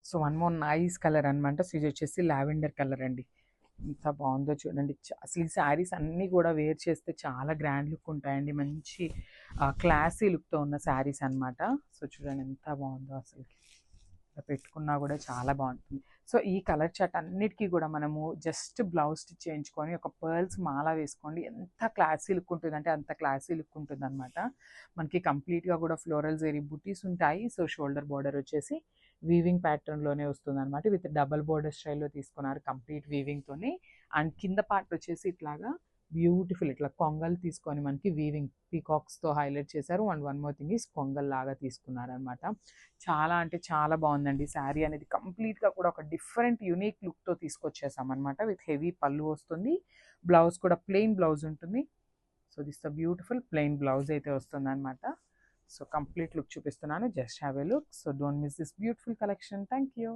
So one more nice colour అనమాట. So ఇది వచ్చేసి లావెండర్ కలర్ అండి. ఎంత బాగుందో చూడండి. అసలు ఈ శారీస్ అన్నీ కూడా వేర్ చేస్తే చాలా గ్రాండ్ లుక్ ఉంటాయండి. మంచి క్లాసీ లుక్తో ఉన్న శారీస్ అనమాట. సో చూడండి ఎంత బాగుందో అసలు. పెట్టుకున్నా కూడా చాలా బాగుంటుంది. సో ఈ కలర్ చార్ట్ అన్నిటికీ కూడా మనము జస్ట్ బ్లౌజ్ స్టిచ్ చేయించుకొని ఒక పర్ల్స్ మాల వేసుకోండి, ఎంత క్లాసీ లుక్ ఉంటుంది అంటే అంత క్లాసీ లుక్ ఉంటుంది అనమాట. మనకి కంప్లీట్గా కూడా ఫ్లోరల్ జెరీ బుటీస్ ఉంటాయి. సో షోల్డర్ బార్డర్ వచ్చేసి వీవింగ్ ప్యాటర్న్లోనే వస్తుంది అనమాట. విత్ డబల్ బార్డర్ స్టైల్లో తీసుకున్నారు కంప్లీట్ వీవింగ్తోని. అండ్ కింద పార్ట్ వచ్చేసి ఇట్లాగా బ్యూటిఫుల్ ఇట్లా కొంగల్ తీసుకొని మనకి వీవింగ్ పీకాక్స్తో హైలైట్ చేశారు. And one more thing is కొంగల్ లాగా తీసుకున్నారనమాట. చాలా అంటే చాలా బాగుందండి. శారీ అనేది కంప్లీట్గా కూడా ఒక డిఫరెంట్ యూనిక్ లుక్తో తీసుకొచ్చేసామన్నమాట. విత్ హెవీ పళ్ళు వస్తుంది. బ్లౌజ్ కూడా ప్లెయిన్ బ్లౌజ్ ఉంటుంది. So this the beautiful plain blouse అయితే వస్తుంది అనమాట. సో కంప్లీట్ లుక్ చూపిస్తున్నాను. Just have a look. So don't miss this beautiful collection. Thank you.